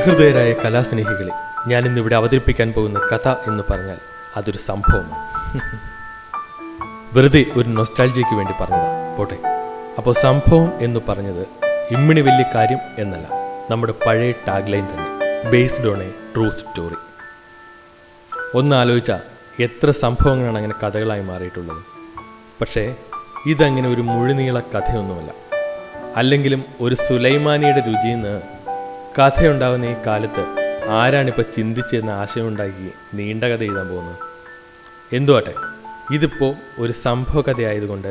സഹൃദയരായ കലാസ്നേഹികളെ, ഞാനിന്നിവിടെ അവതരിപ്പിക്കാൻ പോകുന്ന കഥ എന്ന് പറഞ്ഞാൽ അതൊരു സംഭവമാണ്. വെറുതെ ഒരു നൊസ്റ്റാൾജിയയ്ക്ക് വേണ്ടി പറഞ്ഞതാ, പോട്ടെ. അപ്പോൾ സംഭവം എന്ന് പറഞ്ഞത് ഇമ്മിണി വലിയ കാര്യം എന്നല്ല, നമ്മുടെ പഴയ ടാഗ്ലൈൻ തന്നെ, based on A true story. ഒന്ന് ആലോചിച്ചാൽ എത്ര സംഭവങ്ങളാണ് അങ്ങനെ കഥകളായി മാറിയിട്ടുള്ളത്. പക്ഷേ ഇതങ്ങനെ ഒരു മുഴുനീള കഥയൊന്നുമല്ല. അല്ലെങ്കിലും ഒരു സുലൈമാനിയുടെ രുചിയിൽ നിന്ന് കഥയുണ്ടാകുന്ന ഈ കാലത്ത് ആരാണിപ്പോൾ ചിന്തിച്ചെന്ന ആശയമുണ്ടാക്കി നീണ്ട കഥ എഴുതാൻ പോകുന്നത്? എന്തുവാട്ടെ, ഇതിപ്പോൾ ഒരു സംഭവ കഥയായതുകൊണ്ട്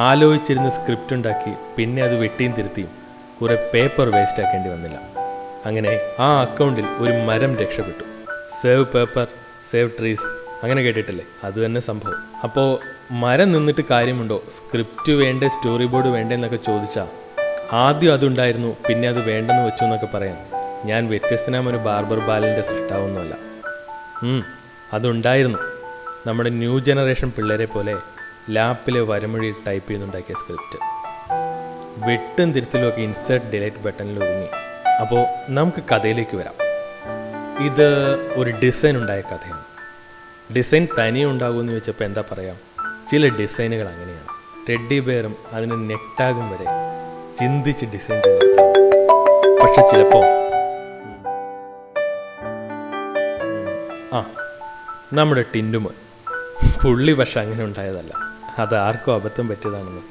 ആലോചിച്ചിരുന്ന് സ്ക്രിപ്റ്റ് ഉണ്ടാക്കി പിന്നെ അത് വെട്ടിയും തിരുത്തിയും കുറേ പേപ്പർ വേസ്റ്റ് ആക്കേണ്ടി വന്നില്ല. അങ്ങനെ ആ അക്കൗണ്ടിൽ ഒരു മരം രക്ഷപ്പെട്ടു. സേവ് പേപ്പർ സേവ് ട്രീസ്, അങ്ങനെ കേട്ടിട്ടില്ലേ? അത് തന്നെ സംഭവം. അപ്പോൾ മരം നിന്നിട്ട് കാര്യമുണ്ടോ, സ്ക്രിപ്റ്റ് വേണ്ടേ, സ്റ്റോറി ബോർഡ് വേണ്ടേ എന്നൊക്കെ ചോദിച്ചാൽ ആദ്യം അതുണ്ടായിരുന്നു, പിന്നെ അത് വേണ്ടെന്ന് വെച്ചു എന്നൊക്കെ പറയാൻ ഞാൻ വ്യത്യസ്തനായ ഒരു ബാർബർ ബാലൻ്റെ സൃഷ്ടാവൊന്നുമല്ല. അതുണ്ടായിരുന്നു. നമ്മുടെ ന്യൂ ജനറേഷൻ പിള്ളേരെ പോലെ ലാപ്പിലെ വരമൊഴിയിൽ ടൈപ്പ് ചെയ്യുന്നുണ്ടാക്കിയ സ്ക്രിപ്റ്റ്. വെട്ടും തിരുത്തലുമൊക്കെ ഇൻസേർട്ട് ഡിലീറ്റ് ബട്ടണിൽ ഒതുങ്ങി. അപ്പോൾ നമുക്ക് കഥയിലേക്ക് വരാം. ഇത് ഒരു ഡിസൈൻ ഉണ്ടായ കഥയാണ്. ഡിസൈൻ തനിയെ ഉണ്ടാകുമെന്ന് വെച്ചപ്പോൾ എന്താ പറയാം, ചില ഡിസൈനുകൾ അങ്ങനെയാണ്. ടെഡ്ഡി ബെയറും അതിന് നെക്ടാഗും വരെ ചിന്തിച്ച് ഡിസൈൻ ചെയ്ത്. പക്ഷെ ചിലപ്പോൾ നമ്മുടെ ടിൻറ്റുമോൻ പുള്ളി പക്ഷെ അങ്ങനെ ഉണ്ടായതല്ല. അത് ആർക്കും അബദ്ധം പറ്റിയതാണെന്ന്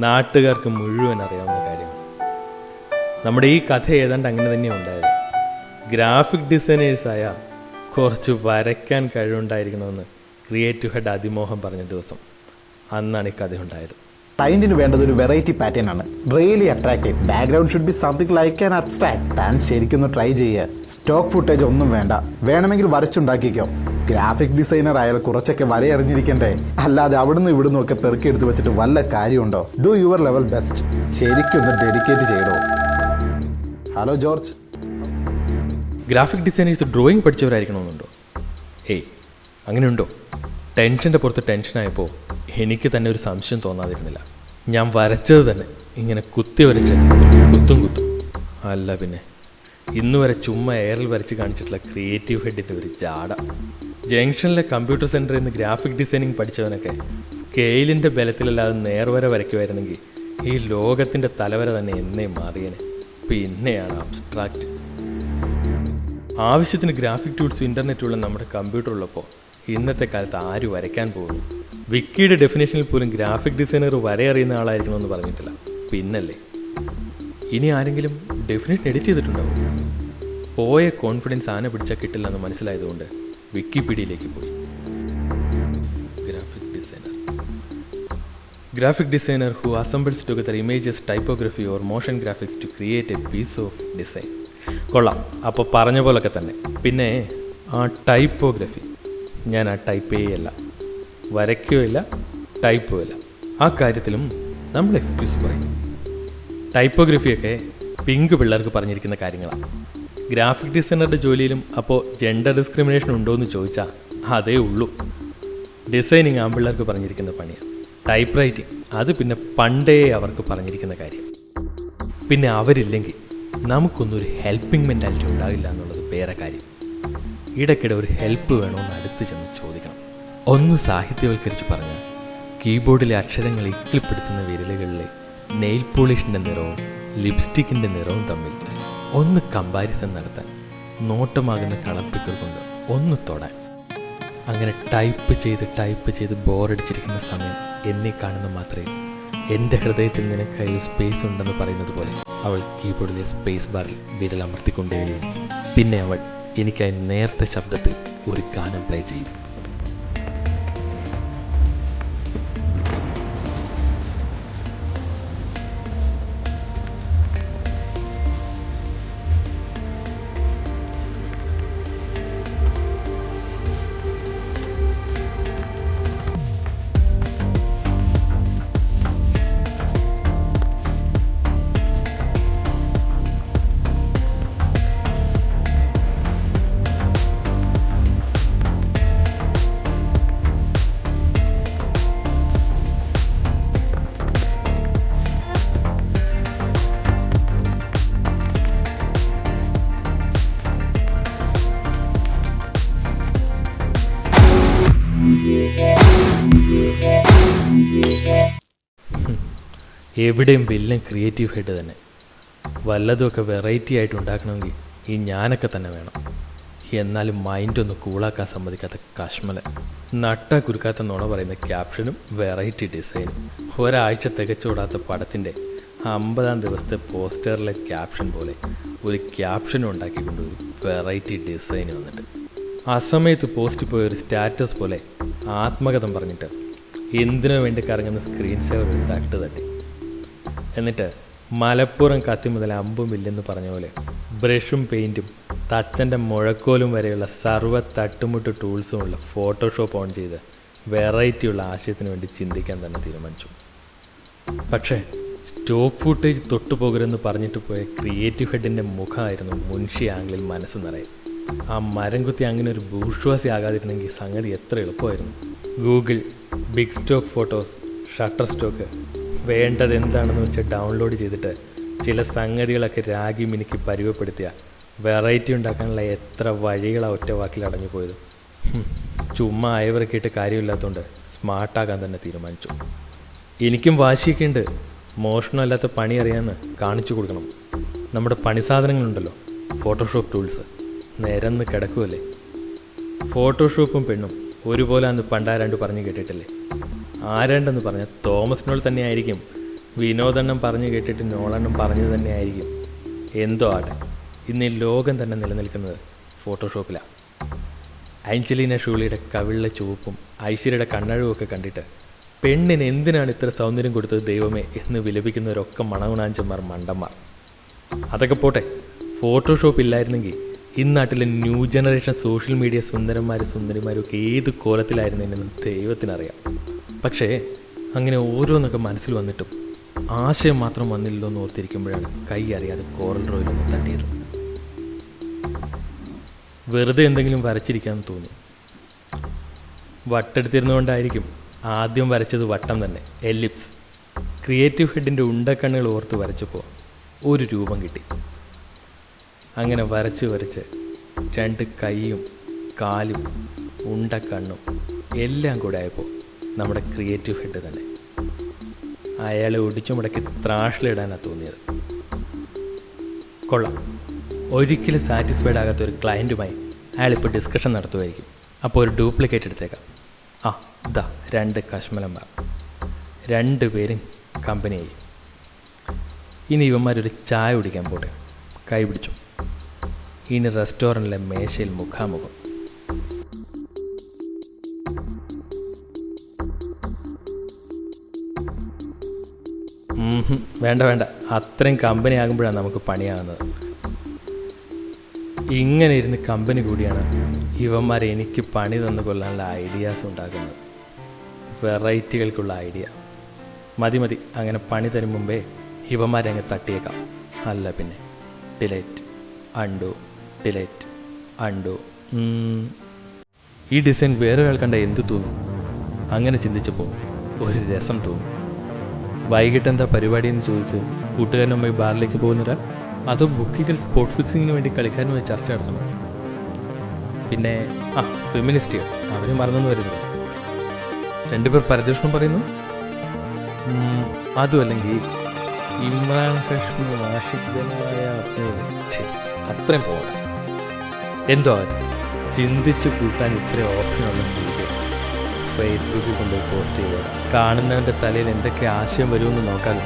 നാട്ടുകാർക്ക് മുഴുവൻ അറിയാവുന്ന കാര്യമാണ്. നമ്മുടെ ഈ കഥ ഏതാണ്ട് അങ്ങനെ തന്നെയാണ് ഉണ്ടായത്. ഗ്രാഫിക് ഡിസൈനേഴ്സായ കുറച്ച് വരയ്ക്കാൻ കഴിവുണ്ടായിരിക്കണമെന്ന് ക്രിയേറ്റീവ് ഹെഡ് അതിമോഹം പറഞ്ഞ ദിവസം, അന്നാണ് ഈ കഥ ഉണ്ടായത്. ക്ലയന്റിന് വേണ്ടത് ഒരു വെറൈറ്റി പാറ്റേൺ ആണ്, really attractive. Background should be something like an abstract. താൻ ശരിക്കും ട്രൈ ചെയ്യുക. സ്റ്റോക്ക് ഫുട്ടേജ് ഒന്നും വേണ്ട, വേണമെങ്കിൽ വരച്ചുണ്ടാക്കിക്കോ. ഗ്രാഫിക് ഡിസൈനർ ആയാൽ കുറച്ചൊക്കെ വരയറിഞ്ഞിരിക്കണ്ടേ, അല്ലാതെ അവിടുന്ന് ഇവിടുന്ന് ഒക്കെ പെറുക്കി എടുത്ത് വെച്ചിട്ട് വല്ല കാര്യമുണ്ടോ? Do your level best. ശരിക്കും ഒന്ന് ഡെഡിക്കേറ്റ് ചെയ്തോ. Hello George. Graphic designers drawing പഠിച്ചവരായിരിക്കണമെന്നുണ്ടോ? അങ്ങനെയുണ്ടോ? ടെൻഷൻ്റെ പുറത്ത് ടെൻഷനായപ്പോൾ എനിക്ക് തന്നെ ഒരു സംശയം തോന്നാതിരുന്നില്ല. ഞാൻ വരച്ചത് തന്നെ ഇങ്ങനെ കുത്തി വരച്ച് കുത്തും. അല്ല പിന്നെ ഇന്ന് വരെ ചുമ്മാ എയറിൽ വരച്ച് കാണിച്ചിട്ടുള്ള ക്രിയേറ്റീവ് ഹെഡിൻ്റെ ഒരു ജാട. ജംഗ്ഷനിലെ കമ്പ്യൂട്ടർ സെൻറ്ററിൽ നിന്ന് ഗ്രാഫിക് ഡിസൈനിങ് പഠിച്ചവനൊക്കെ സ്കെയിലിൻ്റെ ബലത്തിലല്ലാതെ നേർവര വരയ്ക്കുമായിരുന്നെങ്കിൽ ഈ ലോകത്തിൻ്റെ തലവര തന്നെ എന്നേ മാറിയേനെ. പിന്നെയാണ് അബ്സ്ട്രാക്റ്റ്. ആവശ്യത്തിന് ഗ്രാഫിക് ടൂൾസും ഇൻ്റർനെറ്റുള്ള നമ്മുടെ കമ്പ്യൂട്ടർ ഉള്ളപ്പോൾ ഇന്നത്തെ കാലത്ത് ആര് വരയ്ക്കാൻ പോകുന്നു? വിക്കിയുടെ ഡെഫിനേഷനിൽ പോലും ഗ്രാഫിക് ഡിസൈനർ വരയറിയുന്ന ആളായിരിക്കണമെന്ന് പറഞ്ഞിട്ടില്ല. പിന്നല്ലേ, ഇനി ആരെങ്കിലും ഡെഫിനേഷൻ എഡിറ്റ് ചെയ്തിട്ടുണ്ടാവും? പോയ കോൺഫിഡൻസ് ആന പിടിച്ചാൽ കിട്ടില്ലെന്ന് മനസ്സിലായതുകൊണ്ട് വിക്കിപീഡിയയിലേക്ക് പോയി. Graphic designer who assembles together images, typography or motion graphics to create a piece of design. കൊള്ളാം. അപ്പോൾ പറഞ്ഞ പോലൊക്കെ തന്നെ. പിന്നെ ആ ടൈപ്പോഗ്രഫി, ഞാൻ ആ ടൈപ്പ് ചെയ്യല്ല, വരയ്ക്കുകയില്ല, ടൈപ്പുമില്ല. ആ കാര്യത്തിലും നമ്മൾ എക്സ്ക്യൂസ് പറയും. ടൈപ്പോഗ്രഫിയൊക്കെ പിങ്ക് പിള്ളേർക്ക് പറഞ്ഞിരിക്കുന്ന കാര്യങ്ങളാണ്. ഗ്രാഫിക് ഡിസൈനറുടെ ജോലിയിലും അപ്പോൾ ജെൻഡർ ഡിസ്ക്രിമിനേഷൻ ഉണ്ടോ എന്ന് ചോദിച്ചാൽ അതേ ഉള്ളൂ. ഡിസൈനിങ് ആൺപിള്ളേർക്ക് പറഞ്ഞിരിക്കുന്ന പണിയാണ്. ടൈപ്പ് റൈറ്റിംഗ് അത് പിന്നെ പണ്ടേ അവർക്ക് പറഞ്ഞിരിക്കുന്ന കാര്യം. പിന്നെ അവരില്ലെങ്കിൽ നമുക്കൊന്നും ഒരു ഹെൽപ്പിംഗ് മെൻറ്റാലിറ്റി ഉണ്ടാകില്ല എന്നുള്ളത് വേറെ കാര്യം. ഇടയ്ക്കിടെ ഒരു ഹെൽപ്പ് വേണമെന്ന് അടുത്ത് ചെന്ന് ചോദിക്കണം. ഒന്ന് സാഹിത്യവൽക്കരിച്ച് പറഞ്ഞാൽ കീബോർഡിലെ അക്ഷരങ്ങൾ ഇക്കിളിപ്പെടുത്തുന്ന വിരലുകളിലെ നെയിൽ പോളിഷിൻ്റെ നിറവും ലിപ്സ്റ്റിക്കിൻ്റെ നിറവും തമ്മിൽ ഒന്ന് കമ്പാരിസൺ നടത്താൻ, നോട്ടമാകുന്ന കളർപ്പിക്കൽ കൊണ്ട് ഒന്ന് തൊടാൻ. അങ്ങനെ ടൈപ്പ് ചെയ്ത് ബോറടിച്ചിരിക്കുന്ന സമയം എന്നെ കാണുന്ന മാത്രമേ എൻ്റെ ഹൃദയത്തിൽ നിനക്കായി സ്പേസ് ഉണ്ടെന്ന് പറയുന്നത് പോലെ അവൾ കീബോർഡിലെ സ്പേസ് ബാറിൽ വിരലമർത്തിക്കൊണ്ടേയിരുന്നു. പിന്നെ അവൾ എനിക്കായി നേർത്ത ശബ്ദത്തിൽ ഒരു ഗാനം പ്ലേ ചെയ്യും. എവിടെയും വില്ലൻ ക്രിയേറ്റീവ് ഹെഡ് തന്നെ. വല്ലതുമൊക്കെ വെറൈറ്റി ആയിട്ട് ഉണ്ടാക്കണമെങ്കിൽ ഈ ഞാനൊക്കെ തന്നെ വേണം. എന്നാലും മൈൻഡൊന്ന് കൂളാക്കാൻ സമ്മതിക്കാത്ത കശ്മല, നട്ട കുരുക്കാത്ത നുണ പറയുന്ന ക്യാപ്ഷനും വെറൈറ്റി ഡിസൈനും. ഒരാഴ്ച തികച്ചുകൂടാത്ത പടത്തിൻ്റെ 50-ാം ദിവസത്തെ പോസ്റ്ററിലെ ക്യാപ്ഷൻ പോലെ ഒരു ക്യാപ്ഷനും ഉണ്ടാക്കിക്കൊണ്ട് ഒരു വെറൈറ്റി ഡിസൈൻ വന്നിട്ട് അസമയത്ത് പോസ്റ്റ് പോയ ഒരു സ്റ്റാറ്റസ് പോലെ ആത്മകഥം പറഞ്ഞിട്ട് എന്തിനു വേണ്ടി കറങ്ങുന്ന സ്ക്രീൻ സേവർ ഒരു തട്ടി. എന്നിട്ട് മലപ്പുറം കത്തി മുതൽ അമ്പും ഇല്ലെന്ന് പറഞ്ഞ പോലെ ബ്രഷും പെയിൻറ്റും തച്ചൻ്റെ മുഴക്കോലും വരെയുള്ള സർവ്വ തട്ടുമുട്ട് ടൂൾസുമുള്ള ഫോട്ടോഷോപ്പ് ഓൺ ചെയ്ത് വെറൈറ്റിയുള്ള ആശയത്തിന് വേണ്ടി ചിന്തിക്കാൻ തന്നെ തീരുമാനിച്ചു. പക്ഷേ സ്റ്റോക്ക് ഫുട്ടേജ് തൊട്ടുപോകരുതെന്ന് പറഞ്ഞിട്ട് പോയ ക്രിയേറ്റീവ് ഹെഡിൻ്റെ മുഖമായിരുന്നു മുൻഷി ആംഗിളിൽ മനസ്സ് നിറയെ. ആ മരം കുത്തി അങ്ങനെ ഒരു ബൂർഷ്വാസി ആകാതിരുന്നെങ്കിൽ സംഗതി എത്ര എളുപ്പമായിരുന്നു. Google, Bigstock photos, Shutterstock വേണ്ടത് എന്താണെന്ന് വെച്ച് ഡൗൺലോഡ് ചെയ്തിട്ട് ചില സംഗതികളൊക്കെ രാഗി മിനിക്ക് പരിവപ്പെടുത്തിയ വെറൈറ്റി ഉണ്ടാക്കാനുള്ള എത്ര വഴികളാണ് ഒറ്റ വാക്കിൽ അടഞ്ഞു പോയത്. ചുമ്മാ അയവരൊക്കെ ഇട്ട് കാര്യമില്ലാത്തതുകൊണ്ട് സ്മാർട്ടാകാൻ തന്നെ തീരുമാനിച്ചു. എനിക്കും വാശിയൊക്കെ ഉണ്ട്. മോഷണമല്ലാത്ത പണി അറിയാമെന്ന് കാണിച്ചു കൊടുക്കണം. നമ്മുടെ പണി സാധനങ്ങളുണ്ടല്ലോ, ഫോട്ടോഷോപ്പ് ടൂൾസ്, നിരന്ന് കിടക്കുമല്ലേ. ഫോട്ടോഷോപ്പും പെണ്ണും ഒരുപോലെ അന്ന് പണ്ടാരാണ്ട് പറഞ്ഞു കേട്ടിട്ടില്ലേ. ആരാണ്ടെന്ന് പറഞ്ഞാൽ തോമസ് നോൾ തന്നെ ആയിരിക്കും. വിനോദണ്ണം പറഞ്ഞു കേട്ടിട്ട് നോളെണ്ണം പറഞ്ഞത് തന്നെ ആയിരിക്കും. എന്തോ ആട്ടെ, ഇന്ന് ഈ ലോകം തന്നെ നിലനിൽക്കുന്നത് ഫോട്ടോഷോപ്പിലാണ്. ആഞ്ചലീന ഷൂളിയുടെ കവിളിലെ ചുവപ്പും ഐശ്വര്യയുടെ കണ്ണഴുവൊക്കെ കണ്ടിട്ട് പെണ്ണിന് എന്തിനാണ് ഇത്ര സൗന്ദര്യം കൊടുത്തത് ദൈവമേ എന്ന് വിലപിക്കുന്നവരൊക്കെ മണകുണാഞ്ചന്മാർ, മണ്ടന്മാർ. അതൊക്കെ പോട്ടെ, ഫോട്ടോഷോപ്പ് ഇല്ലായിരുന്നെങ്കിൽ ഇന്നാട്ടിലെ ന്യൂ ജനറേഷൻ സോഷ്യൽ മീഡിയ സുന്ദരന്മാരും ഒക്കെ ഏത് കോലത്തിലായിരുന്നെന്ന് ദൈവത്തിനറിയാം. പക്ഷേ അങ്ങനെ ഓരോന്നൊക്കെ മനസ്സിൽ വന്നിട്ടും ആശയം മാത്രം വന്നില്ലല്ലോ എന്ന് ഓർത്തിരിക്കുമ്പോഴാണ് കൈ അറിയാതെ കോറൽ റോയിലൊന്ന് തട്ടിയത്. വെറുതെ എന്തെങ്കിലും വരച്ചിരിക്കാമെന്ന് തോന്നി. വട്ടെടുത്തിരുന്നുകൊണ്ടായിരിക്കും ആദ്യം വരച്ചത് വട്ടം തന്നെ, എല്ലിപ്സ്. ക്രിയേറ്റീവ് ഹെഡിൻ്റെ ഉണ്ടക്കണ്ണുകൾ ഓർത്ത് വരച്ചപ്പോൾ ഒരു രൂപം കിട്ടി. അങ്ങനെ വരച്ച് രണ്ട് കൈയും കാലും ഉണ്ടക്കണ്ണും എല്ലാം കൂടെ ആയപ്പോൾ നമ്മുടെ ക്രിയേറ്റീവ് ഹെഡ് തന്നെ. അയാളെ ഒടിച്ചു മുടക്കി ത്രാഷിലിടാനാണ് തോന്നിയത്. കൊള്ളാം. ഒരിക്കലും സാറ്റിസ്ഫൈഡ് ആകാത്ത ഒരു ക്ലയൻറ്റുമായി അയാളിപ്പോൾ ഡിസ്കഷൻ നടത്തുമായിരിക്കും. അപ്പോൾ ഒരു ഡ്യൂപ്ലിക്കേറ്റ് എടുത്തേക്കാം. ഇതാ 2 കശ്മലന്മാർ, 2 പേരും കമ്പനിയായി. ഇനി ഇവന്മാരൊരു ചായ കുടിക്കാൻ പോട്ടെ. കൈ പിടിച്ചു. ഇനി റെസ്റ്റോറൻറ്റിലെ മേശയിൽ മുഖാമുഖം. വേണ്ട, അത്രയും കമ്പനി ആകുമ്പോഴാണ് നമുക്ക് പണിയാകുന്നത്. ഇങ്ങനെ ഇരുന്ന് കമ്പനി കൂടിയാണ് ഇവന്മാർ എനിക്ക് പണി തന്നു കൊള്ളാനുള്ള ഐഡിയാസ് ഉണ്ടാക്കുന്നത്. വെറൈറ്റികൾക്കുള്ള ഐഡിയ. മതി, അങ്ങനെ പണി തരും മുമ്പേ ഇവന്മാരെ അങ്ങ് തട്ടിയേക്കാം. അല്ല പിന്നെ ഡിലേറ്റ് അണ്ടു. ഈ ഡിസൈൻ വേറെ ആൾ കണ്ട എന്തു തോന്നും? അങ്ങനെ ചിന്തിച്ചപ്പോൾ ഒരു രസം തോന്നും. വൈകിട്ട് എന്താ പരിപാടി എന്ന് ചോദിച്ച് കൂട്ടുകാരനുമായി ബാറിലേക്ക് പോകുന്നൊരാൾ, അതോ ബുക്കികൾ സ്പോട്ട് ഫിക്സിങ്ങിന് വേണ്ടി കളിക്കാനുമായി ചർച്ച നടത്തണം. പിന്നെ ഫെമിനിസ്റ്റുകൾ, അവർ മറന്നു വരുന്നത്. 2 പേർ പരദൂഷണം പറയുന്നു. അതുമല്ലെങ്കിൽ ഇമ്രാൻ ഹാഷ്മി ആഷിഖനായ അത്രയും പോകാം. എന്തോ ചിന്തിച്ച് കൂട്ടാൻ ഇത്രയും ഓപ്ഷനുള്ള സ്ഥിതിക്ക് ഫേസ്ബുക്കിൽ കൊണ്ടുപോയി പോസ്റ്റ് ചെയ്തത് കാണുന്നവൻ്റെ തലയിൽ എന്തൊക്കെ ആശയം വരുമെന്ന് നോക്കാതെ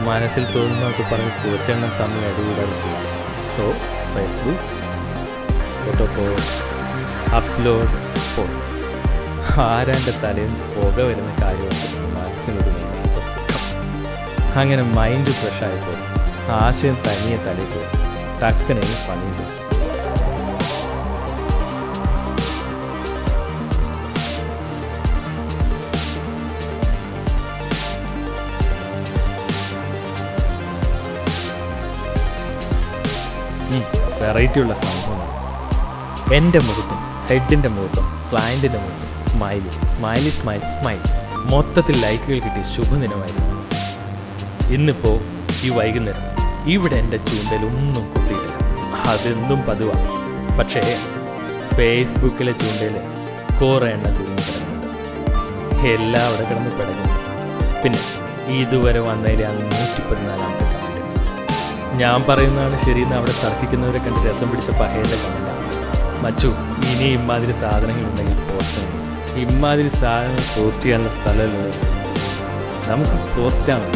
മനസ്സിൽ തോന്നുന്നതൊക്കെ പറഞ്ഞ് കുറച്ചെണ്ണം തമ്മിൽ അടികൂടാതെ പോകാം. So Facebook photo post, upload, post. ആരാൻ്റെ തലയിൽ പുക വരുന്ന കാര്യമുണ്ട് മനസ്സിനൊരു നീങ്ങാത്ത. അങ്ങനെ മൈൻഡ് ഫ്രഷായപ്പോൾ ആശയം തനിയെ തലയിൽ പോയി ടക്കനെ പണിയുണ്ട്. വെറൈറ്റിയുള്ള സംഭവമാണ്. എൻ്റെ മുഖത്തും ഹെഡിൻ്റെ മുഖത്തും ക്ലയൻറ്റിൻ്റെ മുഖത്തും സ്മൈലി. മൊത്തത്തിൽ ലൈക്കുകൾ കിട്ടി ശുഭദിനമായിരുന്നു. ഇന്നിപ്പോൾ ഈ വൈകുന്നേരം ഇവിടെ എൻ്റെ ചൂണ്ടയിലൊന്നും കുത്തിയിട്ടില്ല. അതെന്നും പതിവാണ്. പക്ഷേ ഫേസ്ബുക്കിലെ ചൂണ്ടയിൽ കുറേ എണ്ണം കുരുങ്ങി കിടക്കുന്നുണ്ട്. എല്ലാം അവിടെ കിടന്ന് പിടങ്ങുന്നു. പിന്നെ ഇതുവരെ വന്നതിലെ 114ാമത്തെ കമൻറ്റ്. ഞാൻ പറയുന്നതാണ് ശരിയെന്ന് അവിടെ തർക്കിക്കുന്നവരെ കണ്ട് രസം പിടിച്ച പഹയുടെ കമൻറ്റാണ്. മച്ചു, ഇനി ഇമ്മാതിരി സാധനങ്ങളുണ്ടെങ്കിൽ പോസ്റ്റ് ചെയ്യും. ഇമ്മാതിരി സാധനങ്ങൾ പോസ്റ്റ് ചെയ്യാനുള്ള സ്ഥലമുള്ളത് നമുക്ക് പോസ്റ്റാണ്.